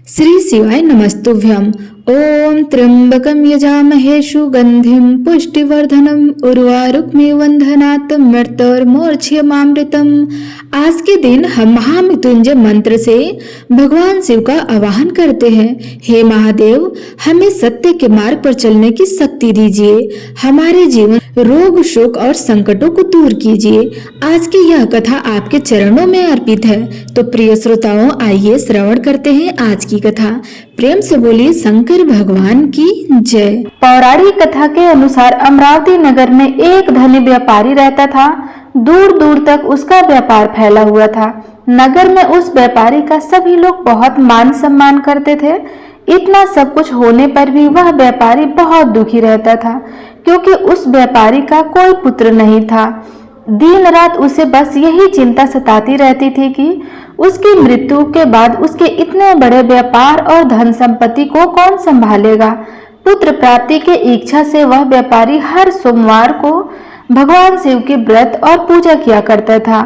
श्री शिवाय नमस्तुभ्यं। ओम त्र्यंबकं यजामहे सुगंधिं पुष्टिवर्धनम् उर्वारुकमिव बंधनात् मृत्योर्मोक्षयमामृतम्। आज के दिन हम महामृत्युंजय मंत्र से भगवान शिव का आवाहन करते हैं। हे महादेव, हमें सत्य के मार्ग पर चलने की शक्ति दीजिए। हमारे जीवन रोग शोक और संकटों को दूर कीजिए। आज की यह कथा आपके चरणों में अर्पित है। तो प्रिय श्रोताओं, आइए श्रवण करते हैं आज की कथा। प्रेम से बोलिए शंकर भगवान की जय। पौराणिक कथा के अनुसार अमरावती नगर में एक धनी व्यापारी रहता था। दूर दूर तक उसका व्यापार फैला हुआ था। नगर में उस व्यापारी का सभी लोग बहुत मान सम्मान करते थे। इतना सब कुछ होने पर भी वह व्यापारी बहुत दुखी रहता था, क्योंकि उस व्यापारी का कोई पुत्र नहीं था। दिन रात उसे बस यही चिंता सताती रहती थी कि उसकी मृत्यु के बाद उसके इतने बड़े व्यापार और धन संपत्ति को कौन संभालेगा। पुत्र प्राप्ति के इच्छा से वह व्यापारी हर सोमवार को भगवान शिव के व्रत और पूजा किया करता था।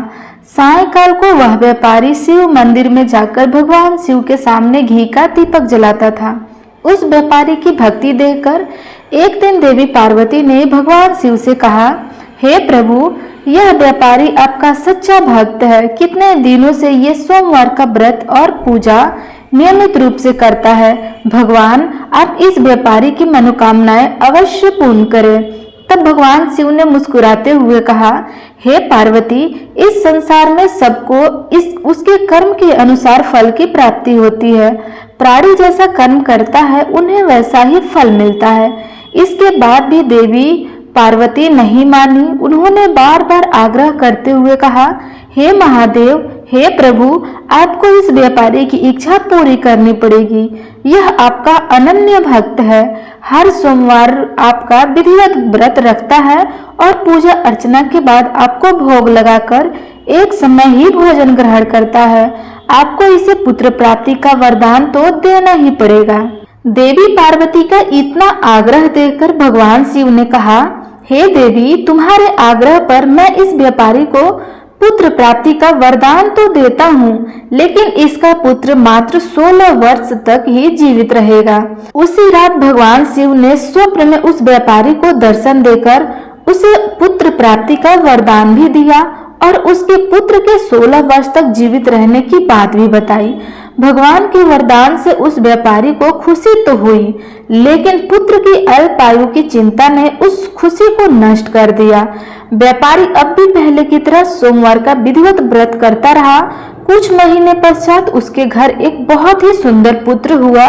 सायंकाल को वह व्यापारी शिव मंदिर में जाकर भगवान शिव के सामने घी का दीपक जलाता था। उस व्यापारी की भक्ति देखकर एक दिन देवी पार्वती ने भगवान शिव से कहा, हे प्रभु, यह व्यापारी आपका सच्चा भक्त है। कितने दिनों से ये सोमवार का व्रत और पूजा नियमित रूप से करता है। भगवान, आप इस व्यापारी की मनोकामनाएं अवश्य पूर्ण करें। तब भगवान शिव ने मुस्कुराते हुए कहा, हे पार्वती, इस संसार में सबको उसके कर्म के अनुसार फल की प्राप्ति होती है। प्राणी जैसा कर्म करता है, उन्हें वैसा ही फल मिलता है। इसके बाद भी देवी पार्वती नहीं मानी। उन्होंने बार बार आग्रह करते हुए कहा, हे महादेव, हे प्रभु, आपको इस व्यापारी की इच्छा पूरी करनी पड़ेगी। यह आपका अनन्य भक्त है। हर सोमवार आपका विधिवत व्रत रखता है और पूजा अर्चना के बाद आपको भोग लगाकर एक समय ही भोजन ग्रहण करता है। आपको इसे पुत्र प्राप्ति का वरदान तो देना ही पड़ेगा। देवी पार्वती का इतना आग्रह देखकर भगवान शिव ने कहा, हे देवी, तुम्हारे आग्रह पर मैं इस व्यापारी को पुत्र प्राप्ति का वरदान तो देता हूँ, लेकिन इसका पुत्र मात्र 16 वर्ष तक ही जीवित रहेगा। उसी रात भगवान शिव ने स्वप्न में उस व्यापारी को दर्शन देकर उसे पुत्र प्राप्ति का वरदान भी दिया और उसके पुत्र के 16 वर्ष तक जीवित रहने की बात भी बताई। भगवान के वरदान से उस व्यापारी को खुशी तो हुई, लेकिन पुत्र की अल्पायु की चिंता ने उस खुशी को नष्ट कर दिया। व्यापारी अब भी पहले की तरह सोमवार का विधिवत व्रत करता रहा। कुछ महीने पश्चात उसके घर एक बहुत ही सुंदर पुत्र हुआ।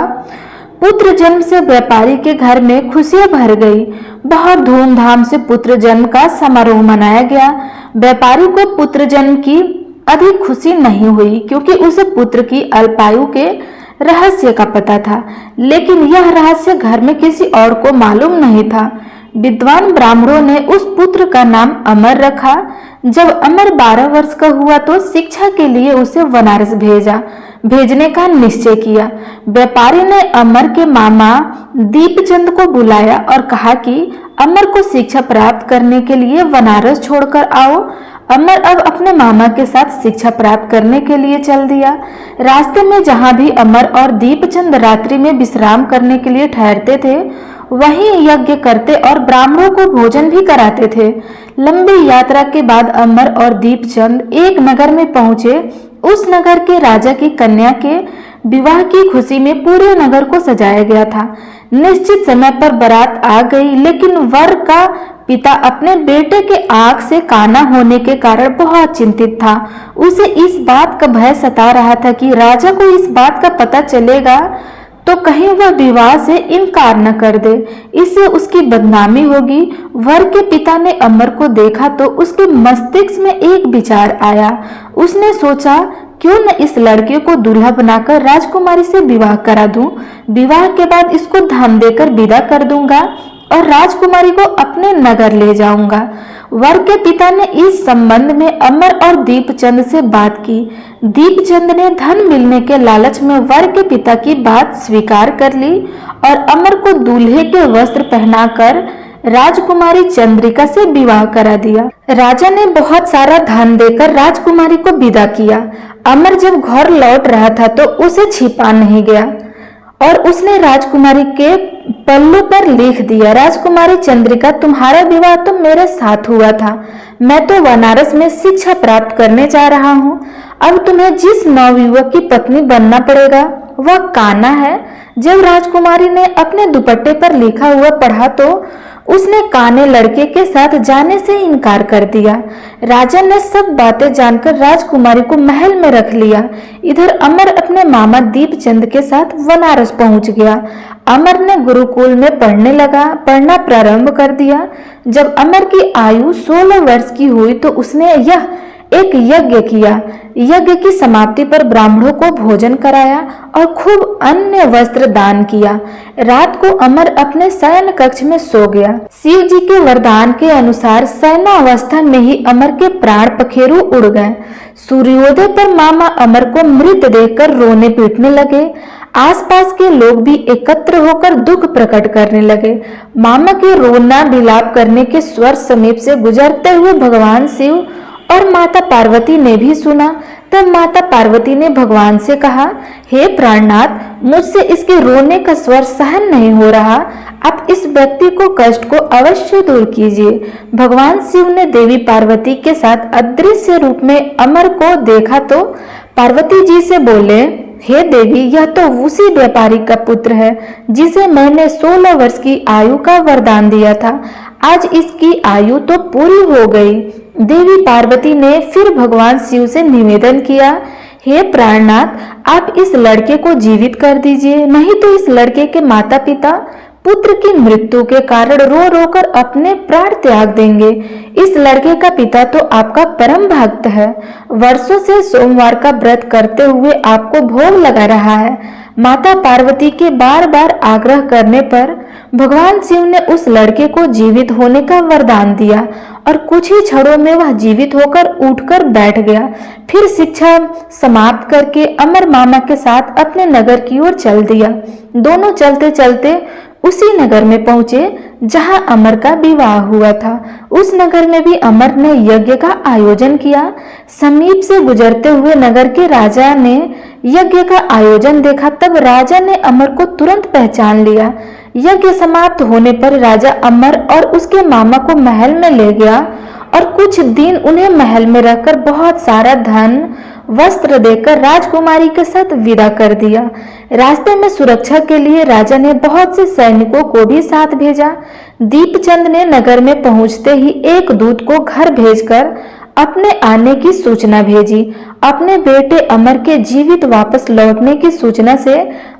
पुत्र जन्म से व्यापारी के घर में खुशियां भर गई। बहुत धूमधाम से पुत्र जन्म का समारोह मनाया गया। व्यापारी को पुत्र जन्म की अधिक खुशी नहीं हुई, क्योंकि उसे पुत्र की अल्पायु के रहस्य का पता था, लेकिन यह रहस्य घर में किसी और को मालूम नहीं था। विद्वान ब्राह्मणों ने उस पुत्र का नाम अमर रखा। जब अमर 12 वर्ष का हुआ तो शिक्षा के लिए उसे बनारस भेजने का निश्चय किया। व्यापारी ने अमर के मामा दीपचंद को बुलाया और कहा कि अमर को शिक्षा प्राप्त करने के लिए बनारस छोड़कर आओ। अमर अब अपने मामा के साथ शिक्षा प्राप्त करने के लिए चल दिया। रास्ते में जहाँ भी अमर और दीपचंद रात्रि में विश्राम करने के लिए ठहरते थे, वहीं यज्ञ करते और ब्राह्मणों को भोजन भी कराते थे। लंबी यात्रा के बाद अमर और दीपचंद एक नगर में पहुंचे। उस नगर के राजा की कन्या के विवाह की खुशी में पूरे नगर को सजाया गया था। निश्चित समय पर बारात आ गई, लेकिन वर का पिता अपने बेटे के आंख से काना होने के कारण बहुत चिंतित था। उसे इस बात का भय सता रहा था कि राजा को इस बात का पता चलेगा तो कहीं वह विवाह से इनकार न कर दे, इससे उसकी बदनामी होगी। वर के पिता ने अमर को देखा तो उसके मस्तिष्क में एक विचार आया। उसने सोचा, क्यों न इस लड़के को दूल्हा बनाकर राजकुमारी से विवाह करा दूं। विवाह के बाद इसको धन देकर विदा कर दूंगा और राजकुमारी को अपने नगर ले जाऊंगा। वर के पिता ने इस संबंध में अमर और दीपचंद से बात की। दीपचंद ने धन मिलने के लालच में वर के पिता की बात स्वीकार कर ली और अमर को दूल्हे के वस्त्र पहनाकर राजकुमारी चंद्रिका से विवाह करा दिया। राजा ने बहुत सारा धन देकर राजकुमारी को विदा किया। अमर जब घर लौट रहा था तो उसे छिपा नहीं गया और उसने राजकुमारी के पल्लू पर लिख दिया, राजकुमारी चंद्रिका, तुम्हारा विवाह तो मेरे साथ हुआ था। मैं तो बनारस में शिक्षा प्राप्त करने जा रहा हूँ। अब तुम्हें जिस नवयुवक की पत्नी बनना पड़ेगा वह कान्हा है। जब राजकुमारी ने अपने दुपट्टे पर लिखा हुआ पढ़ा तो उसने काने लड़के के साथ जाने से इनकार कर दिया। राजा ने सब बातें जानकर राजकुमारी को महल में रख लिया। इधर अमर अपने मामा दीपचंद के साथ बनारस पहुंच गया। अमर ने गुरुकुल में पढ़ना प्रारंभ कर दिया। जब अमर की आयु 16 वर्ष की हुई तो उसने एक यज्ञ किया। यज्ञ की समाप्ति पर ब्राह्मणों को भोजन कराया और खूब अन्य वस्त्र दान किया। रात को अमर अपने शयन कक्ष में सो गया। शिव जी के वरदान के अनुसार शयनावस्था में ही अमर के प्राण पखेरु उड़ गए। सूर्योदय पर मामा अमर को मृत देखकर रोने पीटने लगे। आसपास के लोग भी एकत्र होकर दुख प्रकट करने लगे। मामा के रोना विलाप करने के स्वर समीप से गुजरते हुए भगवान शिव और माता पार्वती ने भी सुना। तब माता पार्वती ने भगवान से कहा, हे प्राणनाथ, मुझसे इसके रोने का स्वर सहन नहीं हो रहा। आप इस व्यक्ति को कष्ट को अवश्य दूर कीजिए। भगवान शिव ने देवी पार्वती के साथ अदृश्य रूप में अमर को देखा तो पार्वती जी से बोले, हे देवी, यह तो उसी व्यापारी का पुत्र है जिसे मैंने 16 वर्ष की आयु का वरदान दिया था। आज इसकी आयु तो पूरी हो गई। देवी पार्वती ने फिर भगवान शिव से निवेदन किया, हे प्राणनाथ, आप इस लड़के को जीवित कर दीजिए, नहीं तो इस लड़के के माता पिता पुत्र की मृत्यु के कारण रो रो कर अपने प्राण त्याग देंगे। इस लड़के का पिता तो आपका परम भक्त है, वर्षों से सोमवार का व्रत करते हुए आपको भोग लगा रहा है। माता पार्वती के बार बार आग्रह करने पर भगवान शिव ने उस लड़के को जीवित होने का वरदान दिया और कुछ ही क्षणों में वह जीवित होकर उठकर बैठ गया। फिर शिक्षा समाप्त करके अमर मामा के साथ अपने नगर की ओर चल दिया। दोनों चलते चलते उसी नगर में पहुंचे जहां अमर का विवाह हुआ था। उस नगर में भी अमर ने यज्ञ का आयोजन किया। समीप से गुजरते हुए नगर के राजा ने यज्ञ का आयोजन देखा। तब राजा ने अमर को तुरंत पहचान लिया। यज्ञ समाप्त होने पर राजा अमर और उसके मामा को महल में ले गया और कुछ दिन उन्हें महल में रखकर बहुत सारा धन वस्त्र देकर राजकुमारी के साथ विदा कर दिया। रास्ते में सुरक्षा के लिए राजा ने बहुत से सैनिकों को भी साथ भेजा। दीपचंद ने नगर में पहुंचते ही एक दूत को घर भेजकर अपने आने की सूचना भेजी। अपने बेटे अमर के जीवित वापस लौटने की सूचना से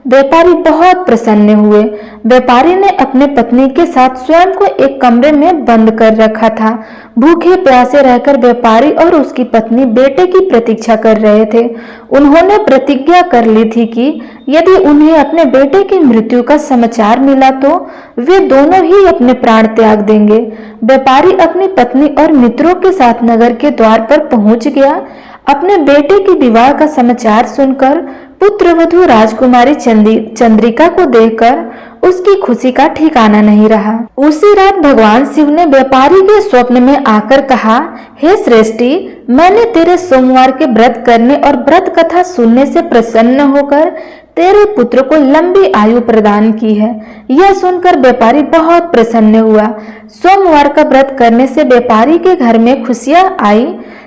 व्यापारी बहुत प्रसन्न हुए। व्यापारी ने अपने पत्नी के साथ स्वयं को एक कमरे में बंद कर रखा था। भूखे प्यासे रहकर व्यापारी और उसकी पत्नी बेटे की प्रतीक्षा कर रहे थे। उन्होंने प्रतिज्ञा कर ली थी कि यदि उन्हें अपने बेटे की मृत्यु का समाचार मिला तो वे दोनों ही अपने प्राण त्याग देंगे। व्यापारी अपनी पत्नी और मित्रों के साथ नगर के द्वार पर पहुंच गया। अपने बेटे के विवाह का समाचार सुनकर पुत्रवधू राजकुमारी चंद्रिका को देखकर उसकी खुशी का ठिकाना नहीं रहा। उसी रात भगवान शिव ने व्यापारी के स्वप्न में आकर कहा, हे श्रेष्ठी, मैंने तेरे सोमवार के व्रत करने और व्रत कथा सुनने से प्रसन्न होकर तेरे पुत्र को लंबी आयु प्रदान की है। यह सुनकर व्यापारी बहुत प्रसन्न हुआ। सोमवार का व्रत करने से व्यापारी के घर में खुशियां आई।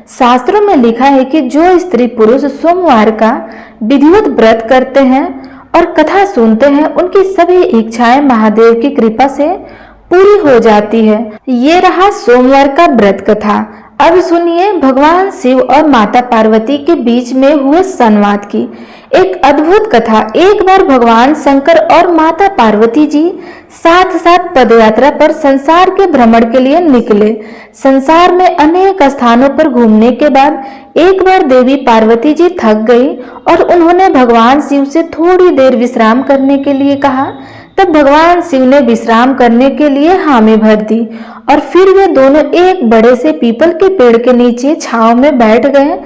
शास्त्रों में लिखा है कि जो स्त्री पुरुष सोमवार का विधिवत व्रत करते हैं और कथा सुनते हैं, उनकी सभी इच्छाएं महादेव की कृपा से पूरी हो जाती है। ये रहा सोमवार का व्रत कथा। अब सुनिए भगवान शिव और माता पार्वती के बीच में हुए संवाद की एक अद्भुत कथा। एक बार भगवान शंकर और माता पार्वती जी साथ साथ पदयात्रा पर संसार के भ्रमण के लिए निकले। संसार में अनेक स्थानों पर घूमने के बाद एक बार देवी पार्वती जी थक गई और उन्होंने भगवान शिव से थोड़ी देर विश्राम करने के लिए कहा। तब भगवान शिव ने विश्राम करने के लिए हामी भर दी और फिर वे दोनों एक बड़े से पीपल के पेड़ के नीचे छांव में बैठ गए।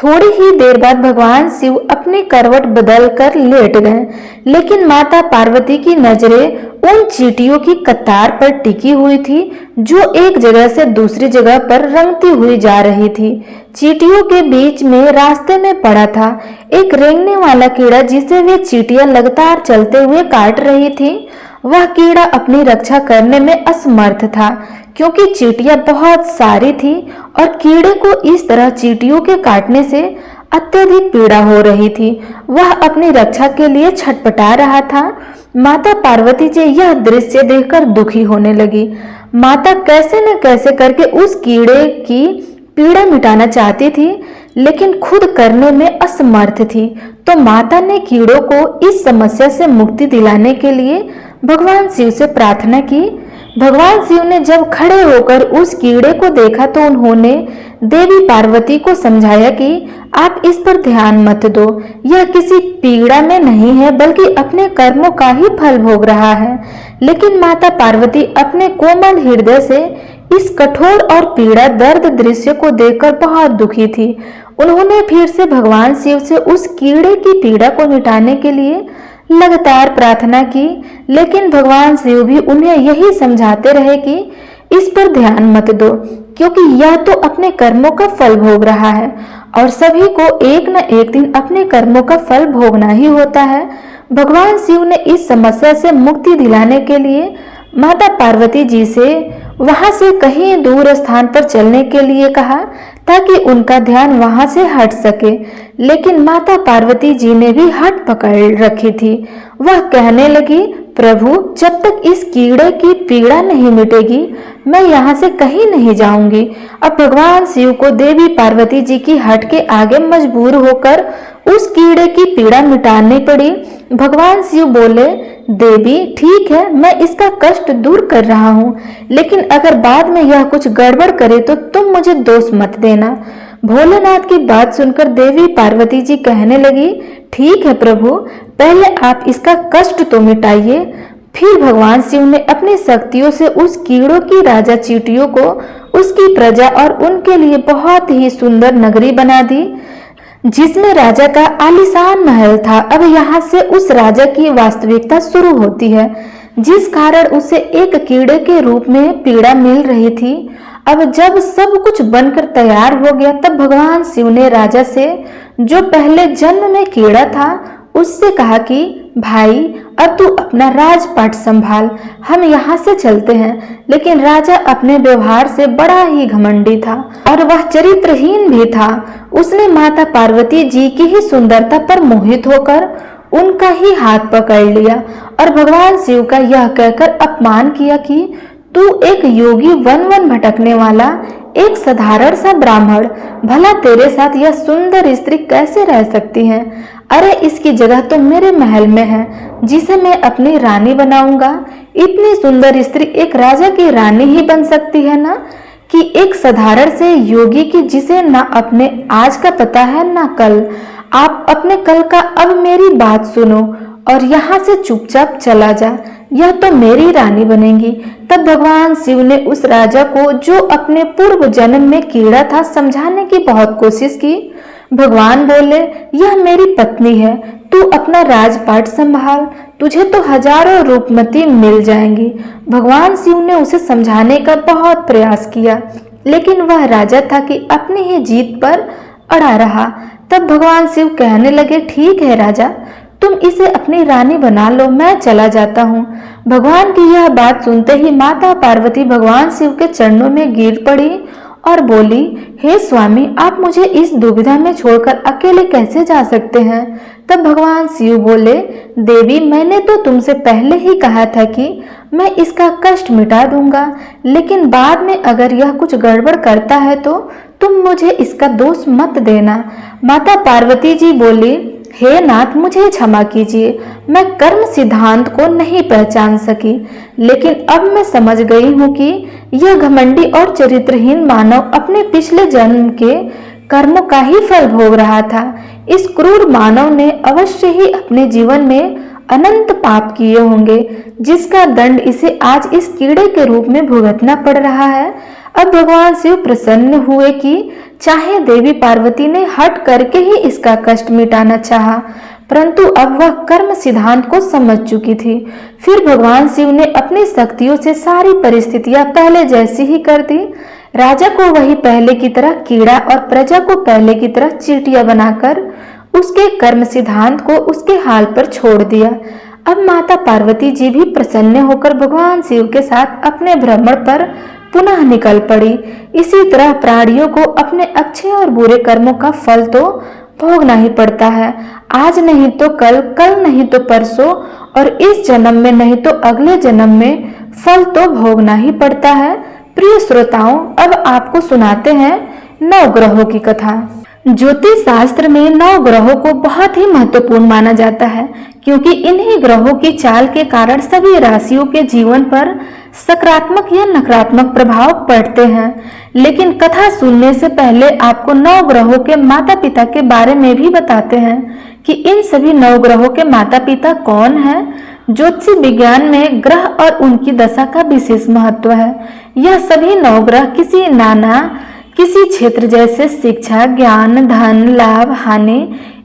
थोड़ी ही देर बाद भगवान शिव अपनी करवट बदल कर लेट गए, लेकिन माता पार्वती की नजरें उन चींटियों की कतार पर टिकी हुई थी जो एक जगह से दूसरी जगह पर रंगती हुई जा रही थी। चींटियों के बीच में रास्ते में पड़ा था एक रेंगने वाला कीड़ा जिसे वे चींटियां लगातार चलते हुए काट रही थी। वह कीड़ा अपनी रक्षा करने में असमर्थ था क्योंकि चींटियां बहुत सारी थी और कीड़े को इस तरह चींटियों के काटने से अत्यधिक पीड़ा हो रही थी। वह अपनी रक्षा के लिए छटपटा रहा था। माता पार्वती जी यह दृश्य देखकर दुखी होने लगी। माता कैसे न कैसे करके उस कीड़े की पीड़ा मिटाना चाहती थी, लेकिन खुद करने में असमर्थ थी। तो माता ने कीड़ों को इस समस्या से मुक्ति दिलाने के लिए भगवान शिव से प्रार्थना की। भगवान शिव ने जब खड़े होकर उस कीड़े को देखा तो उन्होंने देवी पार्वती को समझाया कि आप इस पर ध्यान मत दो, यह किसी पीड़ा में नहीं है बल्कि अपने कर्मों का ही फल भोग रहा है। लेकिन माता पार्वती अपने कोमल हृदय से इस कठोर और पीड़ा दर्द दृश्य को देखकर बहुत दुखी थी। उन्होंने फिर से भगवान शिव से उस कीड़े की पीड़ा को मिटाने के लिए लगातार प्रार्थना की, लेकिन भगवान शिव भी उन्हें यही समझाते रहे कि इस पर ध्यान मत दो क्योंकि यह तो अपने कर्मों का फल भोग रहा है और सभी को एक न एक दिन अपने कर्मों का फल भोगना ही होता है। भगवान शिव ने इस समस्या से मुक्ति दिलाने के लिए माता पार्वती जी से वहां से कहीं दूर स्थान पर चलने के लिए कहा ताकि उनका ध्यान वहां से हट सके, लेकिन माता पार्वती जी ने भी हट पकड़ रखी थी। वह कहने लगी, प्रभु जब तक इस कीड़े की पीड़ा नहीं मिटेगी मैं यहाँ से कहीं नहीं जाऊंगी। अब भगवान शिव को देवी पार्वती जी की हट के आगे मजबूर होकर उस कीड़े की पीड़ा मिटानी पड़ी। भगवान शिव बोले, देवी ठीक है मैं इसका कष्ट दूर कर रहा हूँ, लेकिन अगर बाद में यह कुछ गड़बड़ करे तो तुम मुझे दोष मत देना। भोलेनाथ की बात सुनकर देवी पार्वती जी कहने लगी, ठीक है प्रभु, पहले आप इसका कष्ट तो मिटाइए। फिर भगवान शिव ने अपनी शक्तियों से उस कीड़ों की राजा चींटियों को उसकी प्रजा और उनके लिए बहुत ही सुंदर नगरी बना दी जिसमें राजा का आलीशान महल था। अब यहाँ से उस राजा की वास्तविकता शुरू होती है, जिस कारण उसे एक कीड़े के रूप में पीड़ा मिल रही थी। अब जब सब कुछ बनकर तैयार हो गया तब भगवान शिव ने राजा से, जो पहले जन्म में कीड़ा था, उससे कहा कि भाई अब तू अपना राजपाट संभाल, हम यहाँ से चलते हैं। लेकिन राजा अपने व्यवहार से बड़ा ही घमंडी था और वह चरित्रहीन भी था। उसने माता पार्वती जी की ही सुंदरता पर मोहित होकर उनका ही हाथ पकड़ लिया और भगवान शिव का यह कहकर अपमान किया कि तू एक योगी वन वन भटकने वाला एक साधारण सा ब्राह्मण, भला तेरे साथ यह सुंदर स्त्री कैसे रह सकती है? अरे इसकी जगह तो मेरे महल में है जिसे मैं अपनी रानी बनाऊंगा। इतनी सुंदर स्त्री एक राजा की रानी ही बन सकती है ना कि एक साधारण से योगी की जिसे ना अपने आज का पता है ना कल। आप अपने कल का अब मेरी बात सुनो और यहाँ से चुपचाप चला जा, यह तो मेरी रानी बनेगी। तब भगवान शिव ने उस राजा को, जो अपने पूर्व जन्म में कीड़ा था, समझाने की बहुत कोशिश की। भगवान बोले, यह मेरी पत्नी है, तू अपना राजपाट संभाल, तुझे तो हजारों रूपमती मिल जाएंगी। भगवान शिव ने उसे समझाने का बहुत प्रयास किया, लेकिन वह राजा था कि अपनी ही जीत पर अड़ा रहा। तब भगवान शिव कहने लगे, ठीक है राजा, तुम इसे अपनी रानी बना लो, मैं चला जाता हूँ। भगवान की यह बात सुनते ही माता पार्वती भगवान शिव के चरणों में गिर पड़ी और बोली, हे स्वामी, आप मुझे इस दुविधा में छोड़कर अकेले कैसे जा सकते हैं? तब भगवान शिव बोले, देवी मैंने तो तुमसे पहले ही कहा था कि मैं इसका कष्ट मिटा दूंगा, लेकिन बाद में अगर यह कुछ गड़बड़ करता है तो तुम मुझे इसका दोष मत देना। माता पार्वती जी बोली, हे नाथ, मुझे क्षमा कीजिए, मैं कर्म सिद्धांत को नहीं पहचान सकी, लेकिन अब मैं समझ गई हूँ कि यह घमंडी और चरित्रहीन मानव अपने पिछले जन्म के कर्मों का ही फल भोग रहा था। इस क्रूर मानव ने अवश्य ही अपने जीवन में अनंत पाप किए होंगे, जिसका दंड इसे आज इस कीड़े के रूप में भुगतना पड़ रहा है। अब भगवान शिव प्रसन्न हुए कि चाहे देवी पार्वती ने हट करके ही इसका कष्ट मिटाना चाहा, परंतु अब वह कर्म सिद्धांत को समझ चुकी थी। फिर भगवान शिव ने अपनी शक्तियों से सारी परिस्थितियां पहले जैसी ही कर दी। राजा को वही पहले की तरह कीड़ा और प्रजा को पहले की तरह चींटियां बनाकर उसके कर्म सिद्धांत को उसके हाल पर छोड़ दिया। अब माता पार्वती जी भी प्रसन्न होकर भगवान शिव के साथ अपने भ्रमण पर पुनः निकल पड़ी। इसी तरह प्राणियों को अपने अच्छे और बुरे कर्मों का फल तो भोगना ही पड़ता है। आज नहीं तो कल, कल नहीं तो परसों, और इस जन्म में नहीं तो अगले जन्म में फल तो भोगना ही पड़ता है। प्रिय श्रोताओं, अब आपको सुनाते हैं 9 ग्रहों की कथा। ज्योतिष शास्त्र में 9 ग्रहों को बहुत ही महत्वपूर्ण माना जाता है, क्योंकि इन्हीं ग्रहों की चाल के कारण सभी राशियों के जीवन पर सकारात्मक या नकारात्मक प्रभाव पड़ते हैं। लेकिन कथा सुनने से पहले आपको 9 ग्रहों के माता पिता के बारे में भी बताते हैं कि इन सभी 9 ग्रहों के माता पिता कौन हैं। ज्योतिष विज्ञान में ग्रह और उनकी दशा का विशेष महत्व है। यह सभी 9 ग्रह किसी क्षेत्र जैसे शिक्षा, ज्ञान, धन, लाभ, हानि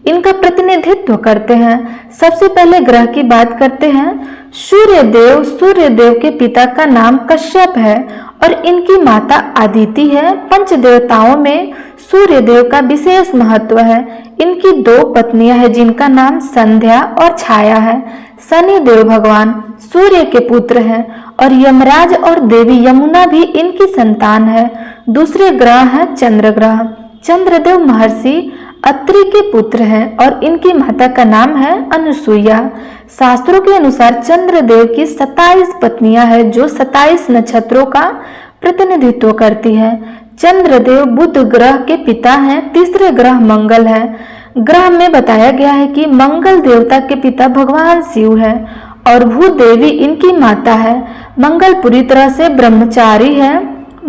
इनका प्रतिनिधित्व करते हैं। सबसे पहले ग्रह की बात करते हैं। सूर्यदेव के पिता का नाम कश्यप है और इनकी माता अदिति है। पंच देवताओं में सूर्यदेव का विशेष महत्व है। इनकी 2 पत्नियां हैं जिनका नाम संध्या और छाया है। शनिदेव भगवान सूर्य के पुत्र हैं और यमराज और देवी यमुना भी इनकी संतान है। दूसरे ग्रह है चंद्र ग्रह। चंद्रदेव महर्षि अत्रि के पुत्र हैं और इनकी माता का नाम है अनुसुईया। शास्त्रों के अनुसार चंद्रदेव की 27 पत्नियां हैं जो 27 नक्षत्रों का प्रतिनिधित्व करती है। चंद्रदेव बुध ग्रह के पिता हैं। तीसरे ग्रह मंगल है। ग्रह में बताया गया है कि मंगल देवता के पिता भगवान शिव है और भूदेवी इनकी माता है। मंगल पूरी तरह से ब्रह्मचारी है।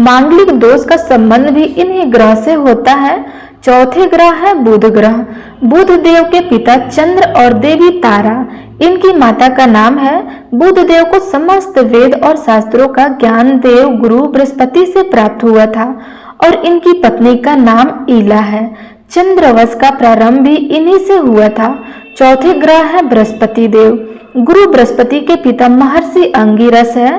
मांगलिक दोष का संबंध भी इन्हीं ग्रह से होता है। चौथे ग्रह है बुध ग्रह। बुध देव के पिता चंद्र और देवी तारा, इनकी माता का नाम है। बुध देव को समस्त वेद और शास्त्रों का ज्ञान देव गुरु बृहस्पति से प्राप्त हुआ था और इनकी पत्नी का नाम ईला है। चंद्रवंश का प्रारंभ भी इन्हीं से हुआ था। चौथे ग्रह है बृहस्पति देव। गुरु बृहस्पति के पिता महर्षि अंगिरस है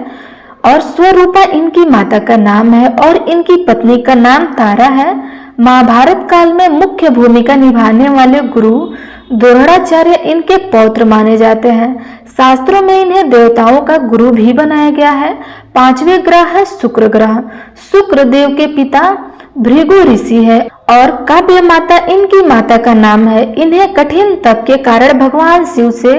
और स्वरूपा इनकी माता का नाम है और इनकी पत्नी का नाम तारा है। महाभारत काल में मुख्य भूमिका निभाने वाले गुरु द्रोणाचार्य इनके पौत्र माने जाते हैं। शास्त्रों में इन्हें देवताओं का गुरु भी बनाया गया है। 5वें ग्रह है शुक्र ग्रह। शुक्र देव के पिता भृगु ऋषि है और काव्य माता इनकी माता का नाम है। इन्हें कठिन तप के कारण भगवान शिव से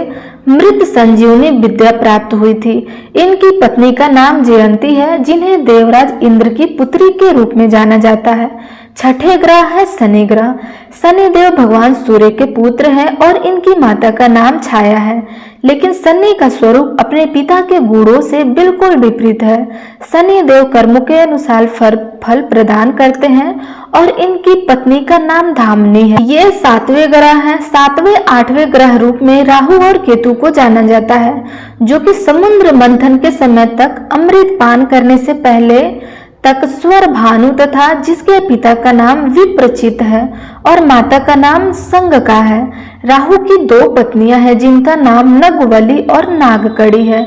मृत संजीवनी विद्या प्राप्त हुई थी। इनकी पत्नी का नाम जयंती है जिन्हें देवराज इंद्र की पुत्री के रूप में जाना जाता है। 6ठे ग्रह है शनि ग्रह। शनिदेव भगवान सूर्य के पुत्र हैं और इनकी माता का नाम छाया है, लेकिन शनि का स्वरूप अपने पिता के गुणों से बिल्कुल विपरीत है। शनिदेव कर्मों के अनुसार फल प्रदान करते हैं और इनकी पत्नी का नाम धामनी है। ये 7वें ग्रह है। 7वें 8वें ग्रह रूप में राहु और केतु को जाना जाता है, जो कि समुद्र मंथन के समय तक अमृत पान करने से पहले तक स्वर भानु तथा जिसके पिता का नाम विप्रचित है और माता का नाम संगका है। राहु की 2 पत्नियां हैं जिनका नाम नगवली और नागकड़ी है।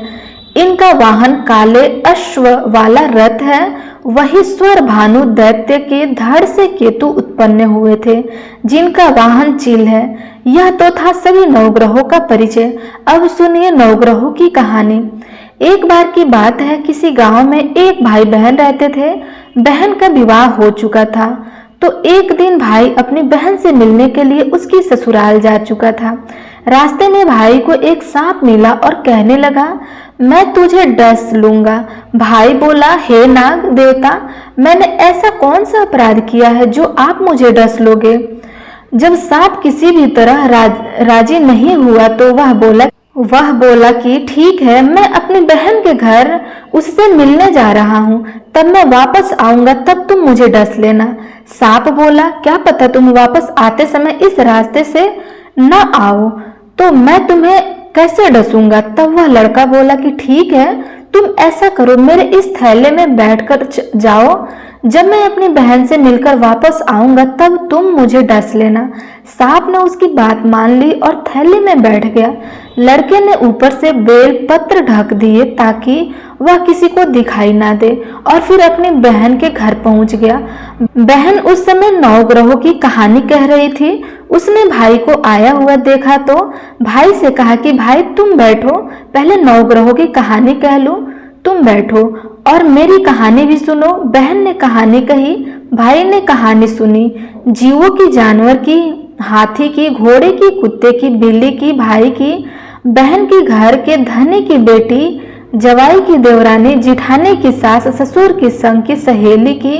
इनका वाहन काले अश्व वाला रथ है। वही स्वर भानु दैत्य के धड़ से केतु उत्पन्न हुए थे जिनका वाहन चील है। यह तो था सभी 9 ग्रहों का परिचय। अब सुनिए 9 ग्रहों की कहानी। एक बार की बात है, किसी गांव में एक भाई बहन रहते थे। बहन का विवाह हो चुका था, तो एक दिन भाई अपनी बहन से मिलने के लिए उसकी ससुराल जा चुका था। रास्ते में भाई को एक सांप मिला और कहने लगा, मैं तुझे डस लूंगा। भाई बोला, हे नाग देवता, मैंने ऐसा कौन सा अपराध किया है जो आप मुझे डस लोगे। जब सांप किसी भी तरह राजी नहीं हुआ तो वह बोला कि ठीक है, मैं अपनी बहन के घर उससे मिलने जा रहा हूँ, तब मैं वापस आऊंगा, तब तुम मुझे डस लेना। सांप बोला, क्या पता तुम वापस आते समय इस रास्ते से न आओ तो मैं तुम्हें कैसे डसूंगा। तब वह लड़का बोला कि ठीक है, तुम ऐसा करो, मेरे इस थैले में बैठकर जाओ, जब मैं अपनी बहन से मिलकर वापस आऊंगा तब तुम मुझे डस लेना। सांप ने उसकी बात मान ली और थैली में बैठ गया। लड़के ने ऊपर से बेल पत्र ढक दिए ताकि वह किसी को दिखाई ना दे और फिर अपनी बहन के घर पहुंच गया। बहन उस समय 9 ग्रहों की कहानी कह रही थी। उसने भाई को आया हुआ देखा तो भाई से कहा कि भाई तुम बैठो, पहले 9 ग्रहों की कहानी कह लूं, तुम बैठो और मेरी कहानी भी सुनो। बहन ने कहानी कही, भाई ने कहानी सुनी। जीवों की, जानवर की, हाथी की, घोड़े की, कुत्ते की, बिल्ली की, भाई की, बहन की, घर के, धनी की बेटी, जवाई की, देवरानी, जिठानी की सास, ससुर की, संग की, सहेली की,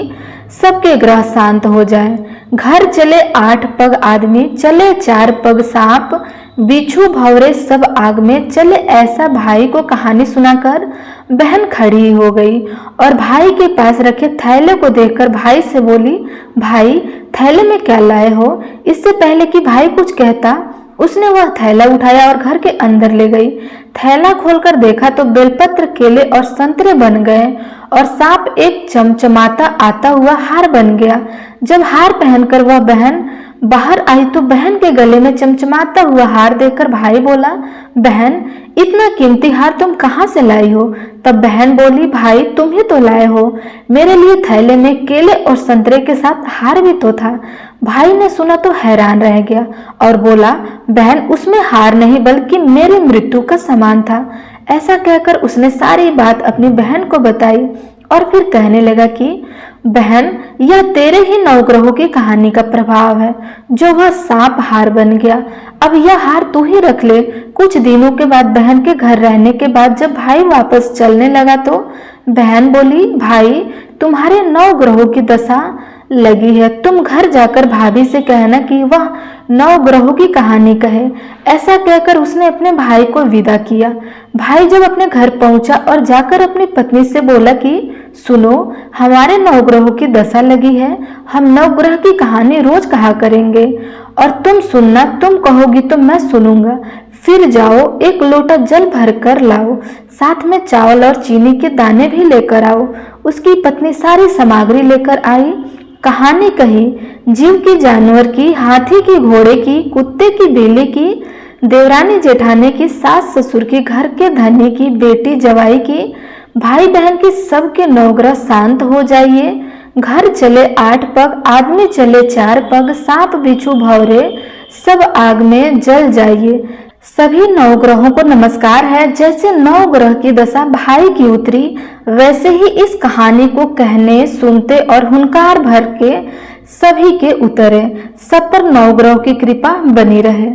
सबके ग्रह शांत हो जाए। घर चले 8 पग आदमी, चले 4 पग सांप, बिच्छू भंवरे सब आग में चले। ऐसा भाई को कहानी सुनाकर बहन खड़ी हो गई और भाई के पास रखे थैले को देखकर भाई से बोली, भाई थैले में क्या लाए हो? इससे पहले कि भाई कुछ कहता उसने वह थैला उठाया और घर के अंदर ले गई। थैला खोलकर देखा तो बेलपत्र, केले और संतरे बन गए और सांप एक चमचमाता आता हुआ हार बन गया। जब हार पहनकर वह बहन बाहर आई तो बहन के गले में चमचमाता हुआ हार देखकर भाई बोला, बहन इतना कीमती हार तुम कहाँ से लाई हो? तब बहन बोली, भाई तुम ही तो लाए हो, मेरे लिए थैले में केले और संतरे के साथ हार भी तो था। भाई ने सुना तो हैरान रह गया और बोला, बहन उसमें हार नहीं बल्कि मेरी मृत्यु का सामान था। ऐसा कहकर उसने सारी बात अपनी बहन को बताई और फिर कहने लगा कि बहन यह तेरे ही 9 ग्रहों की कहानी का प्रभाव है जो वह सांप हार बन गया। अब यह हार तू ही रख ले। कुछ दिनों के बाद बहन के घर रहने के बाद जब भाई वापस चलने लगा तो बहन बोली, भाई तुम्हारे 9 ग्रहों की दशा लगी है, तुम घर जाकर भाभी से कहना कि वह 9 ग्रहों की कहानी कहे। ऐसा कहकर उसने अपने भाई को विदा किया। भाई जब अपने घर पहुंचा और जाकर अपनी पत्नी से बोला कि सुनो, हमारे 9 ग्रहों की दशा लगी है, हम 9 ग्रह की कहानी रोज कहा करेंगे और तुम सुनना, तुम कहोगी तो मैं सुनूंगा। फिर जाओ, एक लोटा जल भर कर लाओ, साथ में चावल और चीनी के दाने भी लेकर आओ। उसकी पत्नी सारी सामग्री लेकर आई। कहानी कही, जीव की, जानवर की, हाथी की, घोड़े की, कुत्ते की, बिल्ली की, देवरानी जेठानी की, सास ससुर की, घर के धनी की, बेटी जवाई की, भाई बहन की, सबके 9 ग्रह शांत हो जाइए। घर चले 8 पग आदमी, चले 4 पग सांप, बिच्छू भंवरे सब आग में जल जाइए। सभी 9 ग्रहों को नमस्कार है। जैसे 9 ग्रह की दशा भाई की उतरी वैसे ही इस कहानी को कहने, सुनते और हुंकार भर के सभी के उतरे। सब पर 9 ग्रहों की कृपा बनी रहे।